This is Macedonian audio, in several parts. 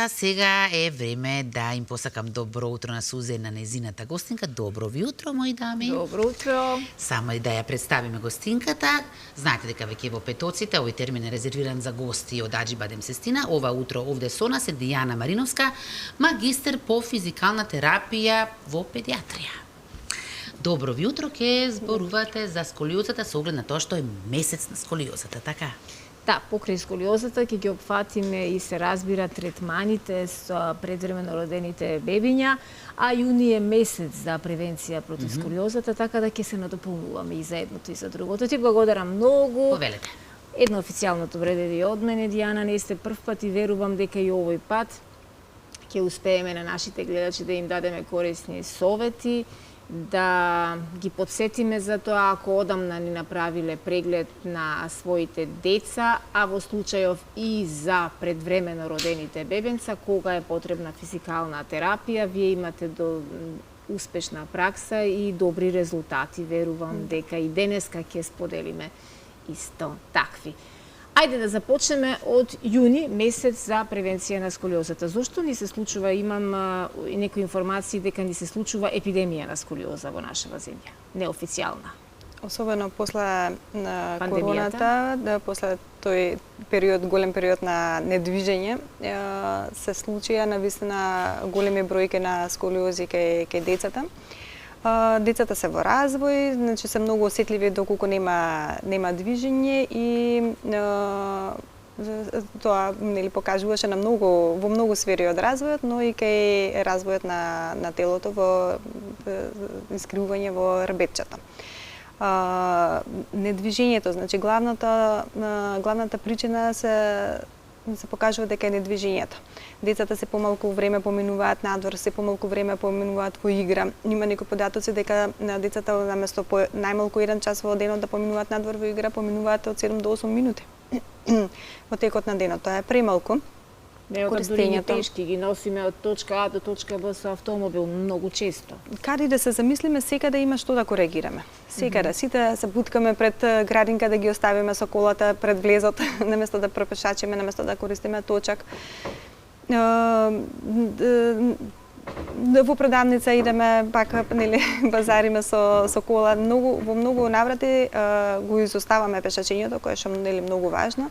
Сега е време да им посакам добро утро на Суза и на незината гостинка. Добро ви утро, мои дами. Добро утро. Само и да ја представиме гостинката. Знаете дека веќе во Петоците овој термин е резервиран за гости од Аџиба Демсестина. Ова утро овде со нас е Дијана Мариновска, магистер по физикална терапија во педиатрија. Добро ви утро, ке зборувате за сколиозата со оглед на тоа што е месец на сколиозата, така? Да, покрај сколиозата ќе ги опфатиме и се разбира третманите со предвремено родените бебиња, а јуни е месец за превенција против сколиозата, така да ќе се надополнуваме и за едното и за другото. Ти благодарам многу. Повелете. Едно официјално добредојде од мене, Дијана, не сте прв пат и верувам дека и овој пат ќе успееме на нашите гледачи да им дадеме корисни совети, да ги подсетиме за тоа ако одамна ни направиле преглед на своите деца, а во случајов и за предвремено родените бебенца, кога е потребна физикална терапија, вие имате до успешна пракса и добри резултати. Верувам дека и денеска ќе споделиме исто такви. Ајде да започнеме од јуни, месец за превенција на сколиозата. Зошто ни се случува, имам и некои информации дека ни се случува епидемија на сколиоза во нашава земја, неофицијална. Особено после короната, да, после тој период, голем период на недвижење, се случија навистина големи бројки на сколиози кај децата. Децата се во развој, значи се многу осетливи доколку нема движење и тоа нели покажуваше во многу сфери од развојот, но и кај развојот на телото во искривување во рбетчата. Недвижењето, значи главната причина се покажува дека е недвижењето. Децата се помалку време поминуваат надвор, се помалку време поминуваат во игра. Има некои податоци дека децата наместо по најмалку 1 час во денот да поминуваат надвор во игра, поминуваат од 7 до 8 минути во текот на денот. Тоа е премалку. Користењето тешки ги носиме од точка А до точка Б со автомобил многу често. Каде да се замислиме, секаде има што да коригираме. Секаде, сите се буткаме пред градинка да ги оставиме со колата пред влезот, наместо да пропешачиме, наместо да користиме точак. Во продавница идеме, пак нели базариме со кола. Во многу наврати го изоставаме пешачењето, кое што нели многу важно.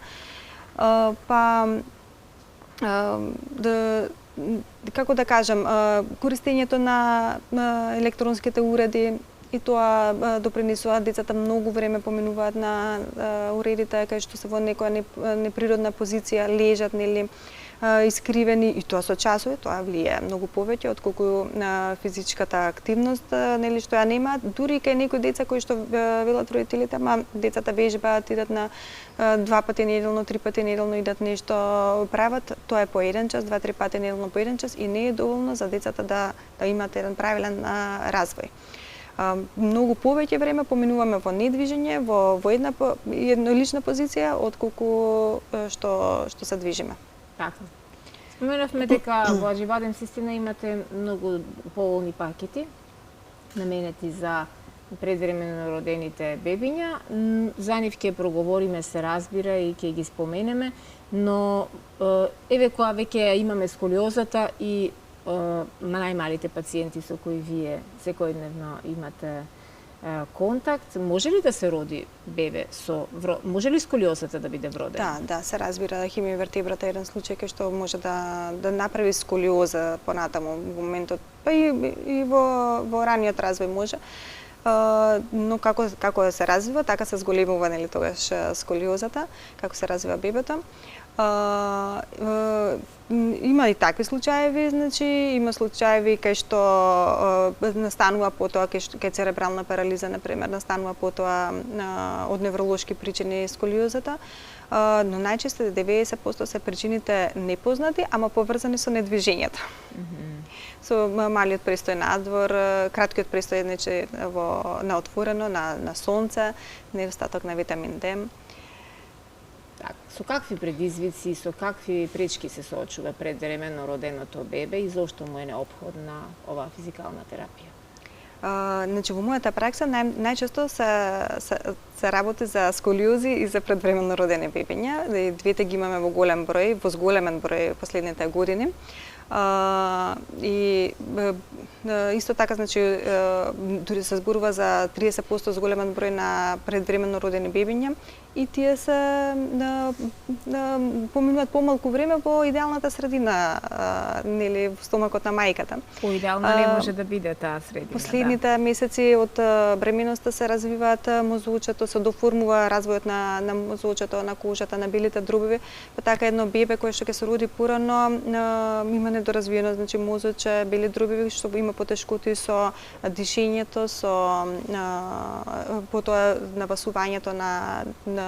Како да кажам, користењето на електронските уреди и тоа допринесува. Децата многу време поминуваат на уредите кај што се во некоја неприродна позиција, лежат нели искривени, и тоа со часови, тоа влијае многу повеќе отколку на физичката активност, нели што ја нема. Дури и кај некои деца кои што велат родителите, ама децата вежбаат, идат на 2 пати неделно, 3 пати неделно идат нешто прават, тоа е по 1 час, 2-3 пати неделно по 1 час и не е доволно за децата да имат еден правилен развој. Многу повеќе време поминуваме во недвижење, во една лична позиција, отколку што се движиме. Така. Споменавме дека во Аџиба Демсестина имате многу поволни пакети наменети за предвремено родените бебиња. За нив ќе проговориме, се разбира, и ќе ги споменеме, но еве кога веќе имаме сколиозата и најмалите пациенти со кои вие секојдневно имате контакт, може ли да се роди бебе може ли сколиозата да биде вродена? Да, се разбира, хемивертебрата е еден случај кај што може да направи сколиоза понатаму во моментот, па и во раниот развој може. Но како се развива, така се зголемува нели тогаш сколиозата, како се развива бебето. Има и такви случаеви, значи има случаеви кај што настанува потоа кај церебрална парализа, например, настанува потоа од невролошки причини сколиозата, но најчесто 90% се причините непознати, ама поврзани со недвижењето. Со малиот престој надвор, краткиот престој значи на отворено, на сонце, недостаток на витамин Д. Со какви предизвици, со какви пречки се соочува предвремено роденото бебе и зошто му е неопходна оваа физикална терапија? Значи во мојата пракса најчесто се работи за сколиози и за предвремено родени бебиња. Двете ги имаме во голем број, во зголемен број последните години. И исто така, значи, дури се зборува за 30% зголемен број на предвремено родени бебиња и тие се поминуваат помалку време во идеалната средина, нели, во стомакот на мајката. Поидеална не може да биде таа средина. Последните месеци од бременоста се развиваат мозочето, се доформува развојот на мозочето, на кожата, на белите дробови, па така едно бебе кое што ќе се роди порано има недоразвиено, значи мозоче, бели дробови, што има потешкоти со дишењето, со потоа навасувањето на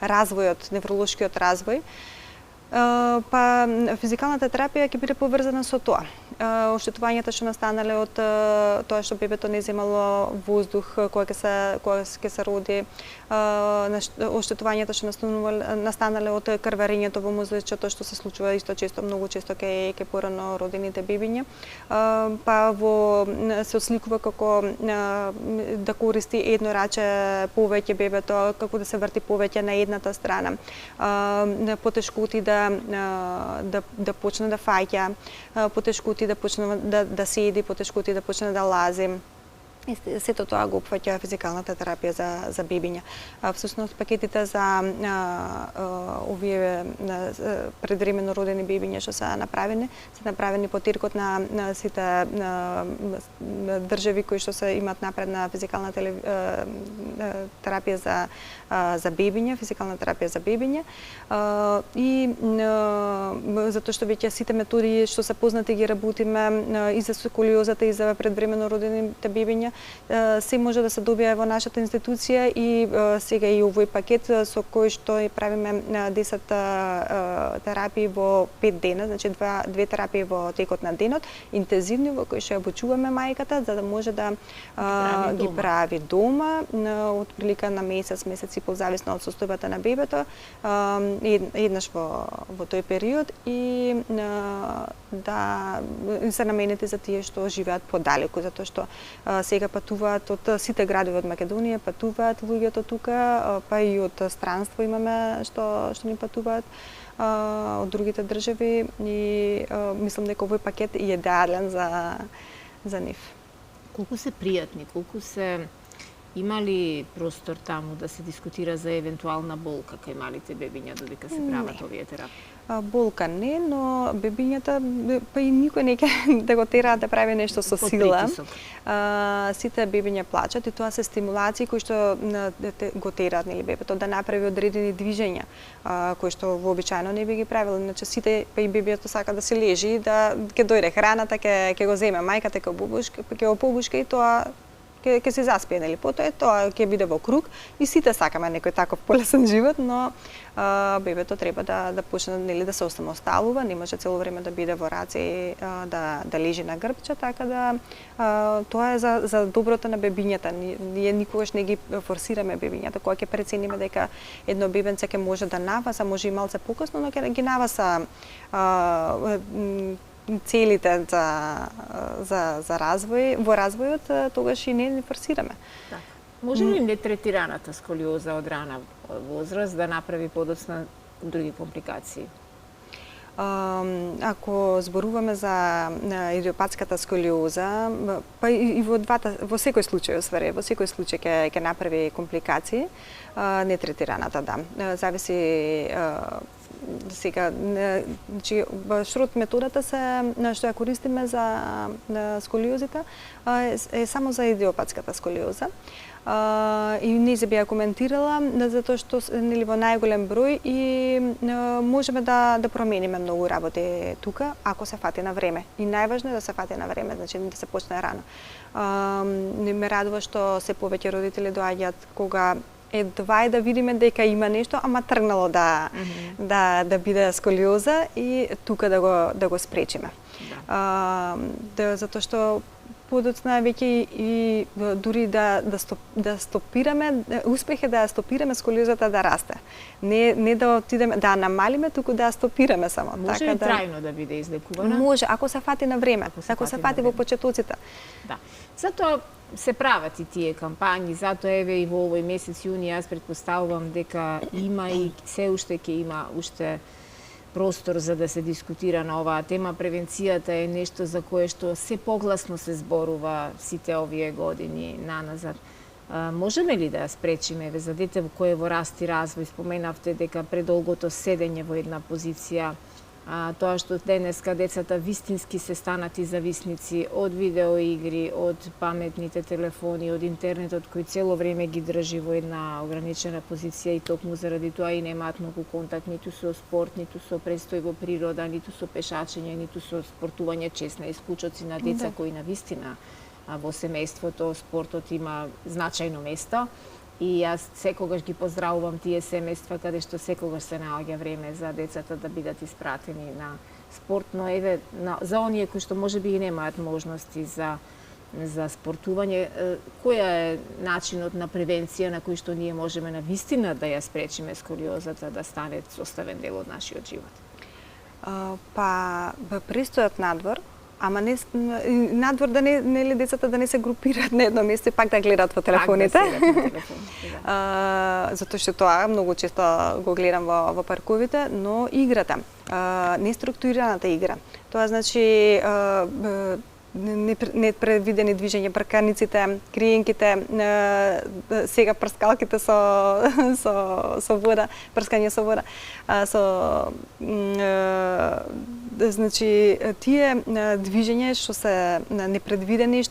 развојот, невролошкиот развој. Па физикалната терапија ќе биде поврзана со тоа. Оштетувањата што настанале од тоа што бебето не земало воздух кога ќе се роди, оштетувањата што настанале од крварењето во мозочето што се случува исто често, многу често кај порано родените бебиња. Па се осликува како да користи едно раче повеќе бебето, како да се врти повеќе на едната страна. Потешкоти да почне да фаќа, потешкоти да почне да седи, потешкоти да почне да лази. И сето тоа го опфаќа физикалната терапија за бебиња. Всушност пакетите за овие предвремено родени бебиња што се направени по тиркот на сите држави кои што се имаат напредна физикална терапија за бебиња, физикална терапија за бебиња. И затоа што веќе сите методи што се познати ги работиме и за сколиозата и за предвремено родените бебиња, се може да се добие во нашата институција и сега и овој пакет со кој што правиме 10 терапии во 5 дена, значи две терапии во текот на денот, интензивни во кои што ја обучуваме мајката за да може да ги прави дома, од прилика на месец и пол зависно од состојбата на бебето, еднаш во тој период и да се наменети за тие што живеат подалеку, затоа што сега патуваат од сите градови од Македонија, патуваат луѓето тука, па и од странство имаме што ни патуваат од другите држави и мислам дека овој пакет е идеален за нив. Колку се пријатни, колку се имали простор таму да се дискутира за евентуална болка кај малите бебиња додека се прават овие терапии? Болка не, но бебињата, па и никој не ќе да го тера да прави нешто со сила. Сите бебиња плачат и тоа се стимулации кои што го тераат нели бебето да направи одредени движења кои што вообичаено не би ги правило. Иначе сите па и бебието сака да се лежи, да ќе дојде храната, ќе го земе мајката, ќе го побушка и тоа ќе се заспие, нели? Потоа тоа ќе биде во круг и сите сакаме некој таков полесен живот, но бебето треба да почне, нели, да се осамосталува, не може цело време да биде во раце, да лежи на грбче, така да тоа е за доброто на бебињата. Ние никогаш не ги форсираме бебињата, кога ќе прецениме дека едно бебенце ќе може да наваса, може и малце покасно, но ќе ги наваса целите за развој, во развојот, тогаш и не форсираме. Так. Може ли нетретираната сколиоза од рана возраст да направи подоцна други компликации? Ако зборуваме за идиопатската сколиоза, па и во секој случај, во секој случај ќе направи компликации, нетретираната, да. Зависи сега, значи, шрот методата што ја користиме за сколиозите е само за идиопатската сколиоза. И не се би ја коментирала затоа што нели во најголем број и можеме да промениме многу работи тука ако се фати на време. И најважно е да се фати на време, значи да се почне рано. Ме радува што се повеќе родители доаѓаат кога едва да видиме дека има нешто, ама тргнало да биде сколиоза и тука да го спречиме. Затоа што подоцна веќе и дури да стопираме, успех е да ја стопираме сколиозата да расте. Не да отидеме да намалиме, туку да ја стопираме само. Може така ли трајно да биде излекувана? Може, ако се фати на време, ако се фати во почетоците. Да. Затоа се прават и тие кампањи, затоа еве и во овој месец јуни јас претпоставувам дека има и се уште ќе има уште простор за да се дискутира на оваа тема. Превенцијата е нешто за кое што се погласно се зборува сите овие години наназад. Можеме ли да ја спречиме за дете кое во раст и развој? Споменавте дека предолгото седење во една позиција, тоа што денеска децата вистински се станати зависници од видеоигри, од паметните телефони, од интернетот кој цело време ги држи во една ограничена позиција и токму заради тоа и немаат многу контакт ниту со спорт, ниту со престој во природа, ниту со пешачење, ниту со спортување, чесна исклучоци на деца кои навистина во семејството спортот има значајно место. И јас секогаш ги поздравувам тие семејства каде што секогаш се наоѓа време за децата да бидат испратени на спорт, но еве за оние кои што можеби и немаат можности за спортување, која е начинот на превенција на кој што ние можеме навистина да ја спречиме сколиозата да стане составен дел од нашиот живот? Престојот надвор, ама не надвор да не децата да не се групираат на едно место и пак да гледаат во телефоните. Затоа што тоа многу често го гледам во парковите, но играта, неструктурираната игра. Тоа значи непредвидени движења, брканиците, криенките, сега прскалките со вода, прскање со вода, значи тие движења што се непредвидени,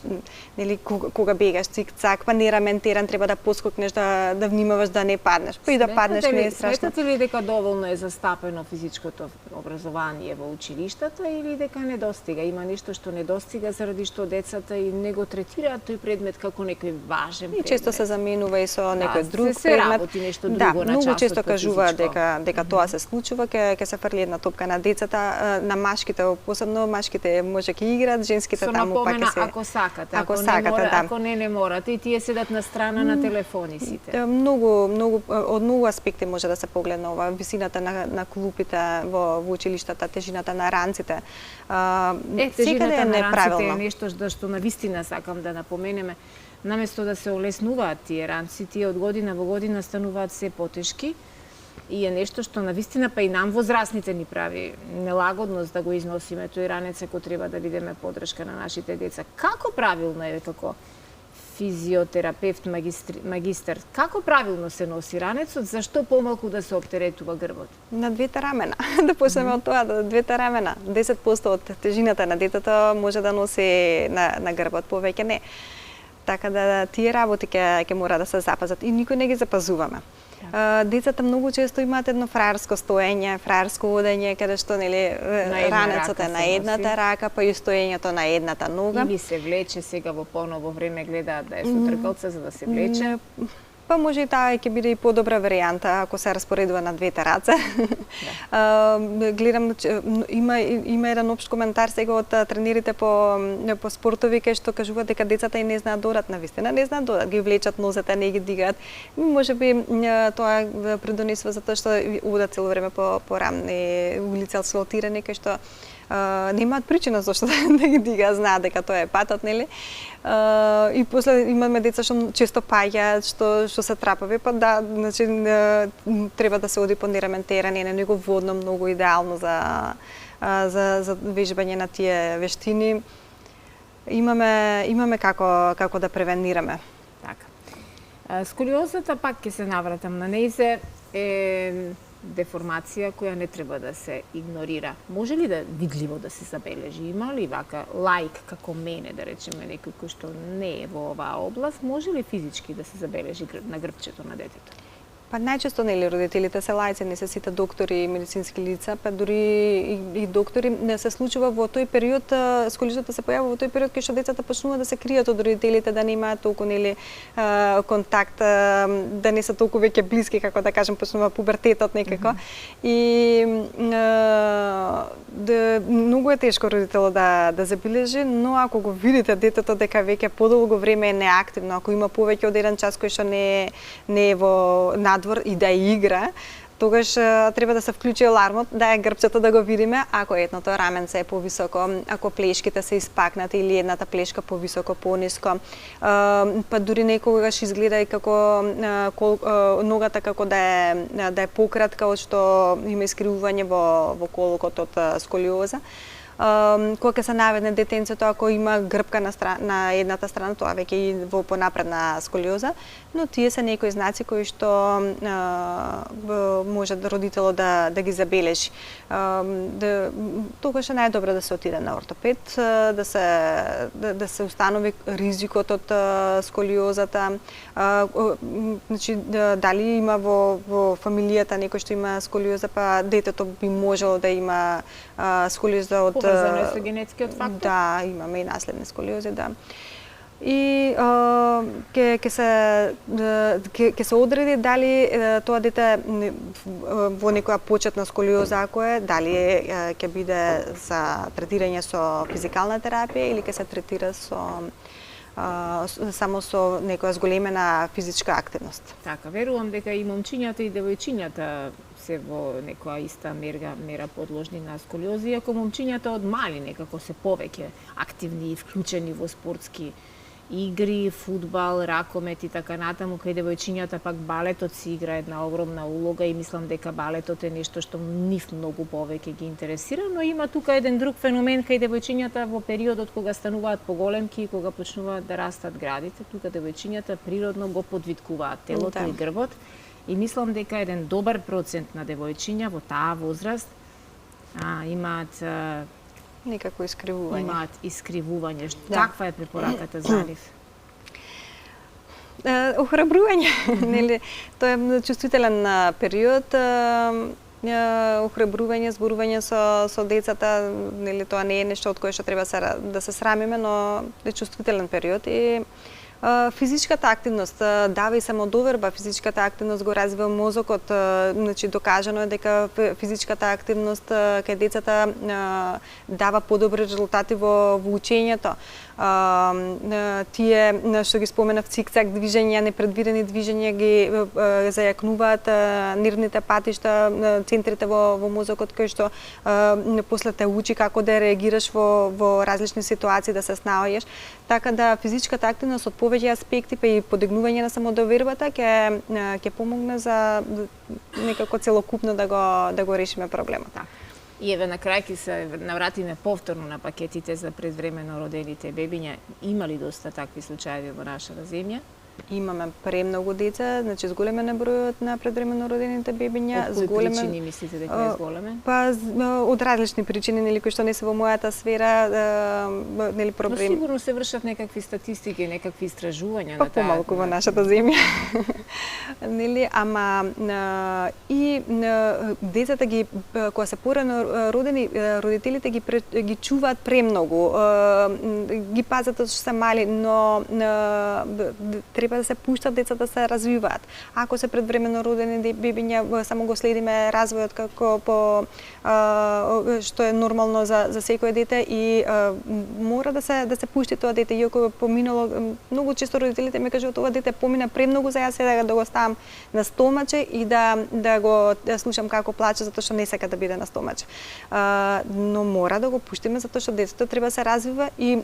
нели кога бегаш цик-цак, па нераментеран, треба да поскокнеш, да внимаваш да не паднеш. Па и да паднеш не е страшно. Сметате ли дека доволно е застапено физичкото образование во училиштата или дека недостига? Има нешто што недостига заради што децата и не го третираат тој предмет како некој важен предмет? И често се заменува и со некој друг предмет. Се работи нешто друго на часот. Многу често кажуваат дека тоа се случува, ќе се фрли една топка на децата, на машките, посебно машките може ќе играат, женските таму пак ќе се. Ако сакате, ако не морате и тие седат на страна на телефони сите. Многу од многу аспекти може да се погледне ова, висината на клупите во училиштата, тежината на ранците. Тежината на ранците е нешто што навистина сакам да напоменеме. Наместо да се олеснуваат тие ранци, тие од година во година стануваат се потешки и е нешто што навистина па и нам возрастните ни прави нелагодност да го износиме тој ранец ако треба да бидеме поддршка на нашите деца. Како правилно е како физиотерапевт, магистар, како правилно се носи ранецот, зашто помалку да се оптеретува грбот? На двете рамена. Да почнеме од тоа, да двете рамена. 10% од тежината на детето може да носи на грбот, повеќе не. Така да тие работи ќе мора да се запазат и никој не ги запазуваме. Децата многу често имаат едно фраерско стоење, фраерско одење, каде што нели ранецот е на едната рака, па и стоењето на едната нога. Или се влече сега во поново време гледаат да е со тркалца за да се влече. Па може и таа ќе биде и подобра варијанта ако се распоредува на двете раце. Гледам има еден општ коментар сега од тренерите по спортови кај што кажуваат дека децата и не знаат да одат, навистина не знаат да одат, ги влечат нозете, не ги дигаат. Можеби тоа придонесува затоа што одат цело време по рамни улици асфалтирани кај што немаат причина зашто да ги дигаат, знаат дека тоа е патот, нели? И после имаме деца што често паѓаат, што се трапави, па да, значи треба да се оди по нераментеране, не него водно многу идеално за вежбање на тие вештини. Имаме како да превенираме. Така. Сколиозата пак ќе се навратам на нејзе е деформација која не треба да се игнорира. Може ли да видливо да се забележи? Има ли вака лаик како мене, да речеме, некој кој што не е во оваа област, може ли физички да се забележи на грбчето на детето? Па најчесто нели родителите се лаици, не се сите доктори и медицински лица, па дури и доктори не се случува во тој период, сколиозата се појавува во тој период кај што децата почнуваат да се кријат од родителите, да немаат толку нели контакт, да не се толку веќе блиски, како да кажем, почнува пубертетот некако. И многу многу е тешко родителот да забележи, но ако го видите детето дека веќе подолго време е неактивно, ако има повеќе од еден час кој што не е во надвор и да игра, тогаш треба да се вклучи алармот, да е грбчето да го видиме, ако етното раменце е повисоко, ако плешките се испакнати или едната плешка повисоко, пониско, па дури некогаш изгледа и како ногата како да е пократка, од што има искривување во колокот од сколиоза. Кога ќе се наведне детенцето, ако има грбка на едната страна, тоа веќе и во понапредна сколиоза, но тие се некои знаци кои што може родителот да ги забележи. Тогаш е најдобро да се отиде на ортопед, да се установи ризикот од сколиозата, значи дали има во фамилијата некој што има сколиоза, па детето би можело да има сколиоза од поврзано со генетскиот фактор? Да, имаме и наследни сколиози, да. И ќе се одреди дали тоа дете во некоја почетна сколиоза ако е, дали ќе биде за третирање со физикална терапија или ќе се третира само со некоја зголемена физичка активност. Така, верувам дека и момчињата и девојчињата се во некоја иста мера подложни на сколиози, иако момчињата од мали некако се повеќе активни и вклучени во спортски игри, фудбал, ракомет и така натаму, кај девојчињата пак балетот си игра една огромна улога и мислам дека балетот е нешто што нив многу повеќе ги интересира, но има тука еден друг феномен кај девојчињата во периодот кога стануваат поголемки и кога почнуваат да растат градите, тука девојчињата природно го подвиткуваат телото и грбот и мислам дека еден добар процент на девојчиња во таа возраст имаат некако искривување. Имаат искривување. Каква е препораката за нив? Охрабрување, нели? Тоа е чувствителен период, охрабрување, зборување со децата, нели тоа не е нешто од кое што треба да се срамиме, но е чувствителен период и физичката активност дава и самодоверба, физичката активност го развива мозокот, значи докажано е дека физичката активност кај децата дава подобри резултати во учењето. Тие што ги споменав, цикцак движења, непредвидени движења ги зајакнуваат нервните патишта, центрите во мозокот кои што после те учи како да реагираш во различни ситуации, да се снаоѓаш. Така да физичката активност од повеќе аспекти, па и подигнување на самодовербата ќе помогне за некако целокупно да го решиме проблемот. И еве на крај ќе се навратиме повторно на пакетите за предвремено родените бебиња. Има ли доста такви случаи во нашата земја? Имаме премногу деца, значи зголемен е бројот на предвремено родените бебиња. Од кои причини мислите дека е зголемен? Па од различни причини, нели, кои што не се во мојата сфера, нели, проблем. Но сигурно се вршат некакви статистики, некакви истражувања на таа. Помалку во нашата земја. Нели, ама и децата кога се порано родени, родителите ги чуваат премногу, ги пазат од што се мали, но треба да се пуштат децата да се развиваат. Ако се предвремено родени бебиња, само го следиме развојот како што е нормално за секој дете и мора да се пушти тоа дете, иако поминало многу често родителите ми кажуваат ова дете помина премногу за јас да го ставам на стомаче и да го слушам како плаче затоа што не сака да биде на стомаче. Но мора да го пуштиме затоа што детето треба да се развива и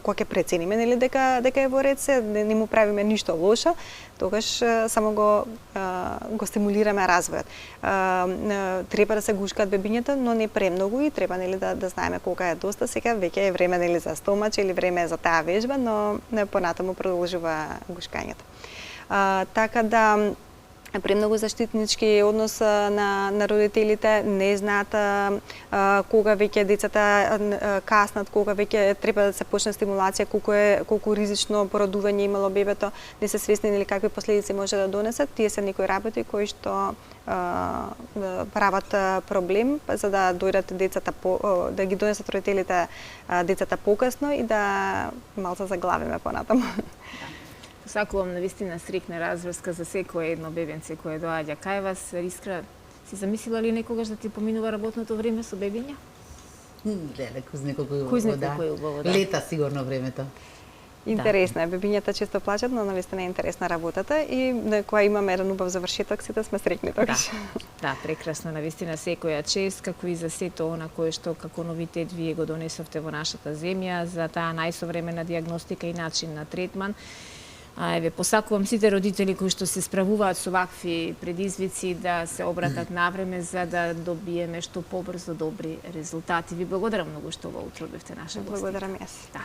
кога ќе прецениме нели дека е во ред се, не му правиме ништо лошо, тогаш само го стимулираме развојот. Треба да се гушкаат бебињата, но не премногу и треба нели да знаеме кога е доста. Сега веќе е време нели за стомаче или време за таа вежба, но понатаму продолжува гушкањето. Така да премногу заштитнички однос на родителите, не знаат кога веќе децата каснат, кога веќе треба да се почне стимулација, колку ризично породување имало бебето, не се свесни нели какви последици може да донесат. Тие се некои работи кои што прават проблем за да дојдат децата да ги донесат родителите децата покасно и да малку заглавиме понатаму. Сакувам навистина стрикна разврска за секое едно бебенце кое доаѓа кај вас. Искра, си замислила ли некогаш да ти поминува работното време со бебиња? Леле, кузнеко кој Кузнеко да. кој убаво, да. Лета сигурно времето. Интересно е, бебињата често плачат, но навистина е интересна работата и кога имаме еден убав завршеток, сите сме среќни тогаш. Да, прекрасно, навистина секоја чест, како и за сето она кое што како новитет вие го донесовте во нашата земја, за таа најсовремена диагностика и начин на третман. Еве, посакувам сите родители кои што се справуваат со вакви предизвици да се обратат навреме за да добиеме што побрзо добри резултати. Ви благодарам многу што ова утро бевте наша гостинка. Благодарам јас. Да,